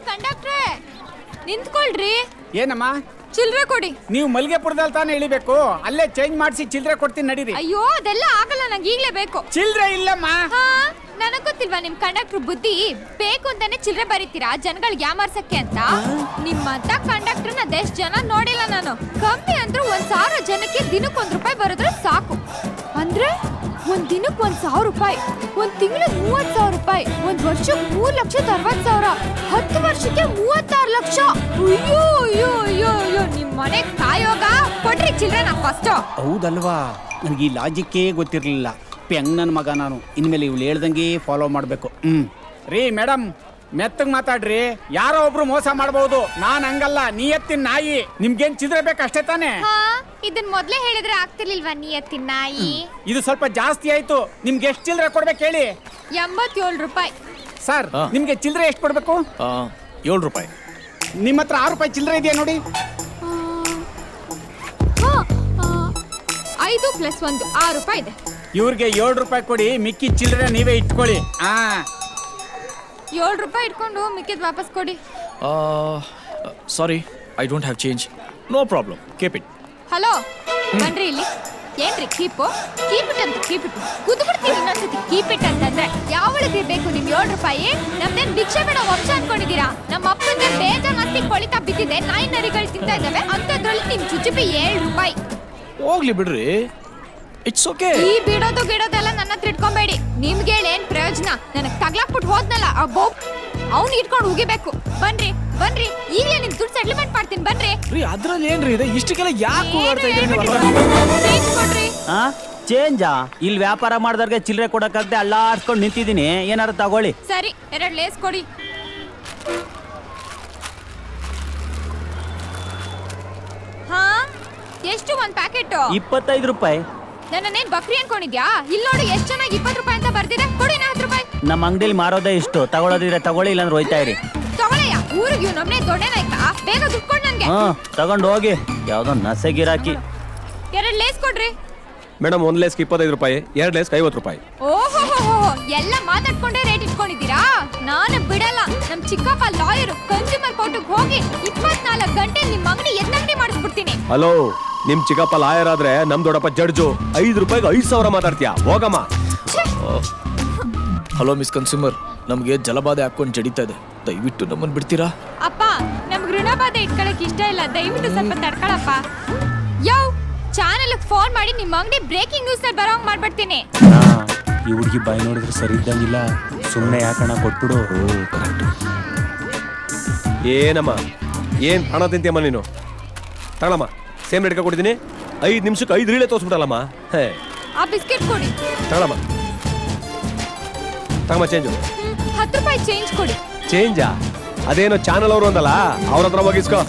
ಕಂಡಕ್ಟ್ರೆ ನಿಂತ್ಕೊಳ್ರಿ. ಏನಮ್ಮ? ಚಿಲ್ರೆ ಕೊಡಿ. ನೀವು ಮಲ್ಗೆಪುರದಲ್ಲಿ ತಾನೇ ಇಳಿಬೇಕು, ಅಲ್ಲೇ ಚೇಂಜ್ ಮಾಡಿಸಿ ಚಿಲ್ರೆ ಕೊಡ್ತೀನಿ ನಡೀರಿ. ಅಯ್ಯೋ ಅದೆಲ್ಲ ಆಗಲ್ಲ, ನಂಗೆ ಈಗ್ಲೇ ಬೇಕು. ಚಿಲ್ರೆ ಇಲ್ಲಮ್ಮ. ನನಗ್ ಗೊತ್ತಿಲ್ವಾ ನಿಮ್ ಕಂಡಕ್ಟರ್ ಬುದ್ಧಿ? ಬೇಕು ಅಂತಾನೆ ಚಿಲ್ರೆ ಬರೀತೀರಾ ಜನಗಳಿಗೆ ಯಾಮಾರ್ಸಕ್ಕೆ ಅಂತ. ನಿಮ್ಮಂತ ಕಂಡಕ್ಟರ್ನ ದೇಶ ಜನ ನೋಡಿಲ್ಲ ನಾನು. ಕಮ್ಮಿ ಅಂದ್ರೂ 1,000 ಜನಕ್ಕೆ ದಿನಕ್ಕೆ ₹1 ಬರೋದ್ರೆ ಸಾಕು. ಅಂದ್ರೆ ಒಂದ್ ದಿನಕ್ಕೆ ₹1,000, ಒಂದ್ ತಿಂಗಳಿಗೆ ₹30,000, ಒಂದ್ ವರ್ಷಕ್ಕೆ ₹3,60,000, 10 ವರ್ಷಕ್ಕೆ ₹36 ಲಕ್ಷ. ಅಯ್ಯೋ ಅಯ್ಯೋ ಅಯ್ಯೋ ಅಯ್ಯೋ, ನಿಮ್ ಮನೆ ಕಾಯೋಗ ಕೊಡ್ರಿ ಚಿಲ್ಡ್ರನ್ ಫಸ್ಟ್. ಹೌದಲ್ವಾ, ನನಗೆ ಈ ಲಾಜಿಕ್ಕೇ ಗೊತ್ತಿರಲಿಲ್ಲ. ಹೆಂಗ್ ನನ್ನ ಮಗ ನಾನು. ಇನ್ಮೇಲೆ ಇವಳು ಹೇಳ್ದಂಗೆ ಫಾಲೋ ಮಾಡಬೇಕು. ರೀ ಮೇಡಮ್, ಮೆತ್ತಗ್ ಮಾತಾಡ್ರಿ. ಯಾರೋ ಒಬ್ರು ಮೋಸ ಮಾಡಬಹುದು, ನಾನ್ ಹಂಗಲ್ಲ. ನಿಯತ್ತಿನ ನಾಯಿ. ನಿಮ್ಗೇನ್ ಚಿಲ್ರೆ ಬೇಕಷ್ಟೇ ತಾನೇ? ಇದನ್ ಮೊದ್ಲೇ ಹೇಳಿದ್ರೆ ಆಗ್ತಿರ್ಲಿಲ್ವಾ ನಿಯತ್ತಿನ ನಾಯಿ? ಇದು ಸ್ವಲ್ಪ ಜಾಸ್ತಿ ಆಯ್ತು. ನಿಮ್ಗೆ ಎಷ್ಟು ಚಿಲ್ರೆ ಕೊಡ್ಬೇಕು ಹೇಳಿ? ₹87. ಸರ್, ನಿಮ್ಗೆ ಚಿಲ್ರೆ ಎಷ್ಟು ಕೊಡ್ಬೇಕು? ₹7. ನಿಮ್ಮ ಹತ್ರ ₹6 ಚಿಲ್ರೆ ಇದೆಯಾ ನೋಡಿ. 5 + 1 ₹6 ಇದೆ. ಇವ್ರಿಗೆ ₹7 ಕೊಡಿ, ಮಿಕ್ಕಿ ಚಿಲ್ಲರೆ ನೀವೇ ಇಟ್ಕೊಳ್ಳಿ. ₹7 ಇಟ್ಕೊಂಡು ಮಿಕ್ಕಿದ್ ವಾಪಸ್ ಕೊಡಿ. Sorry, I don't have change. No problem, keep it. Hello, ಬನ್ರಿ ಇಲ್ಲಿ. ಏನ್ರಿ ಕೀಪು? ಕೀಪ್ ಇಟ್ ಅಂತ ಕೀಪ್ ಇಟ್ ಕುದ್ಬಿಡ್ತೀನಿ ಇನ್ನೊಂದ್ಸತಿ. ಕೀಪ್ ಇಟ್ ಅಂತಂದ್ರೆ ಯಾವಳಿಗೆ ಬೇಕು ನಿಮ್ ₹7? ನಮ್ದೇನ್ ಭಿಕ್ಷೆ ಬೇಡ ವಂಶ ಅನ್ಕೊಂಡಿದೀರಾ? ನಮ್ಮ ಅಪ್ಪಂಗೆ ಬೇಜಾನ್ ಅಸ್ತಿ ಕೊಳಿತಾ ಬಿದ್ದಿದೆ, ನಾಯಿ ನರಿಗಳು ತಿಂತಾ ಇದ್ದಾವೆ. ಅಂತದ್ರಲ್ಲಿ ನಿಮ್ ಚುಚುಪಿ ₹7. ಹೋಗ್ಲಿ ಬಿಡ್ರಿ, ಇಟ್ಸ್ ಓಕೆ. ಈ ಬಿಡೋದು ಗಿಡೋದೆಲ್ಲ ನನ್ನ ಹತ್ರ ಇಟ್ಕೊಂಬೇಡಿ. ನಿಮ್ಗೆ ಏನ್ ಪ್ರಯೋಜನ? ನನಗ್ ತಗ್ಲಾಕ್ಬಿಟ್ಟು ಹೋದ್ನಲ್ಲ ಅಬ್ಬೋ, ಅವ್ನು ಇಟ್ಕೊಂಡು ಉಗಿಬೇಕು. ಬನ್ರಿ ಬನ್ರಿ, ಈಗಲೇ ನಿಮ್ ದುಡ್ಡು ಸೆಟ್ಲ್ಮೆಂಟ್ ಮಾಡ್ತೀನಿ. ಬನ್ರಿ. ಅದ್ರಲ್ಲಿ ಏನ್ರಿ ಇದೆ? ಇಷ್ಟಕ್ಕೆಲ್ಲ ಯಾಕೆ ಹೋಗಾಡ್ತಾ ಇದ್ದೀರಿ? ಕೊಡ್ರಿ. ಚೇಂಜಾ? ಇಲ್ಲಿ ವ್ಯಾಪಾರ ಮಾಡಿದವ್ರಿಗೆ ಚಿಲ್ಲರೆ ಕೊಡಕ್ಕಾಗದೆ ಅಲ್ಲಾಡ್ಸ್ಕೊಂಡು ನಿಂತಿದ್ದೀನಿ. ಏನಾರು ತಗೊಳ್ಳಿ. ಸರಿ, 2 ಲೇಸ್ ಕೊಡಿ. ಹಾ, ಎಷ್ಟು ಒಂದ್ ಪ್ಯಾಕೆಟ್? ₹25. ನನ್ನೇನ್ ಬಕ್ರಿ ಅನ್ಕೊಂಡಿದ್ಯಾ? ಇಲ್ಲಿ ನೋಡಿ ಎಷ್ಟು ಚೆನ್ನಾಗಿ ₹20 ಅಂತ ಬರ್ದಿದೆ. ಕೊಡಿ ₹10. ನಮ್ಮ ಅಂಗಡಿಲಿ ಮಾರೋದೇ ಇಷ್ಟು. ತಗೊಳ್ಳೋದಿದ್ರೆ ತಗೊಳ್ಳಿ, ಇಲ್ಲಾಂದ್ರೆ ಹೋಯ್ತಾ ಇರಿ. ತಗೊಳ್ಳಯ್ಯ, ಊರಿಗೆ ಇವ್ ನಮ್ನೆ ದೊಡ್ಡನಾಯ್ತಾ? ಬೇಗ ದುಡ್ಡು ಕೊಡ್ ನನ್ಗೆ. ತಗೊಂಡು ಹೋಗಿ. ಯಾವ್ದೋ ನಸೆಗಿರಾಕಿ. 2 ಲೇಸ್ ಕೊಡ್ರಿ. ಮೇಡಮ್, 1 ಲೇಸ್ಗೆ ₹25, 2 ಲೇಸ್ಗೆ ₹50. ಓಹೋ, ಎಲ್ಲ ಮಾತಾಡ್ಕೊಂಡೇ ರೇಟ್ ಇಟ್ಕೊಂಡಿದ್ದೀರಾ? ನಾನು ಬಿಡಲ್ಲ. ನಮ್ ಚಿಕ್ಕಪ್ಪ ಲಾಯರ್, ಕನ್ಸ್ಯೂಮರ್ ಕೋರ್ಟ್ಗೆ ಹೋಗಿ 24 ಗಂಟೆ ನಿಮ್ ಅಂಗಡಿ ಎನ್ನಂಗಡಿ ಮಾಡಿಸ್ಬಿಡ್ತೀನಿ. ಹಲೋ, ನಿಮ್ ಚಿಕ್ಕಪ್ಪ ಲಾಯರ್ ಆದ್ರೆ ನಮ್ ದೊಡ್ಡಪ್ಪ ಜಡ್ಜು. ₹5ಗೆ 5,000 ಮಾತಾಡ್ತೀಯಾ? ಹೋಗಮ್ಮ. ಹಲೋ ಮಿಸ್ ಕನ್ಸ್ಯೂಮರ್, ನಮ್ಗೆ ಜಲಬಾಧೆ ಹಾಕೊಂಡು ಜಡಿತಾ ಇದೆ, ದಯವಿಟ್ಟು ನಮ್ಮನ್ನು ಬಿಡ್ತೀರಾ? ಅಪ್ಪ, ನಮ್ಗೆ ಋಣಬಾಧೆ ಇಟ್ಕೊಳಕ್ ಇಷ್ಟ ಇಲ್ಲ, ದಯವಿಟ್ಟು ಸ್ವಲ್ಪ ತಡ್ಕೊಳಪ್ಪ. ಯೋ, ಚಾನೆಲ್ ಫೋನ್ ಮಾಡಿ ನಿಮ್ಮ ಅಂಗಡಿ ಬ್ರೇಕಿಂಗ್ ನ್ಯೂಸ್ ಅಲ್ಲಿ ಬರೋಂಗ್ ಮಾಡ್ಬಿಡ್ತೀನಿ. ಈ ಹುಡುಗಿ ಬಾಯಿ ನೋಡಿದ್ರೆ ಸರಿ ಇದ್ದಂಗಿಲ್ಲ. ಸುಮ್ಮನೆ ಯಾಕಣ ಕೊಟ್ಬಿಡು. ಏನಮ್ಮ, ಏನ್ ಹಣ ತಿಂತೀಯಮ್ಮ ನೀನು? ತಗೊಳಮ್ಮ, ಸೇಮ್ ರೇಟ್ಗೆ ಕೊಟ್ಟಿದ್ದೀನಿ. 5 ನಿಮಿಷಕ್ಕೆ 5 ರೀಳೆ ತೋರಿಸ್ಬಿಟ್ಟಲ್ಲಮ್ಮ. ಆ ಬಿಸ್ಕೆಟ್ ಕೊಡಿ. ತಗೊಳಮ್ಮ, ತಗೊಮ್ಮ ಚೇಂಜು. ₹10 ಚೇಂಜ್ ಕೊಡಿ. ಚೇಂಜಾ? ಅದೇನೋ ಚಾನಲ್ ಅವರು ಅಂದಲ್ಲ, ಅವ್ರ ಹತ್ರ ಹೋಗಿಸ್ಕೋ.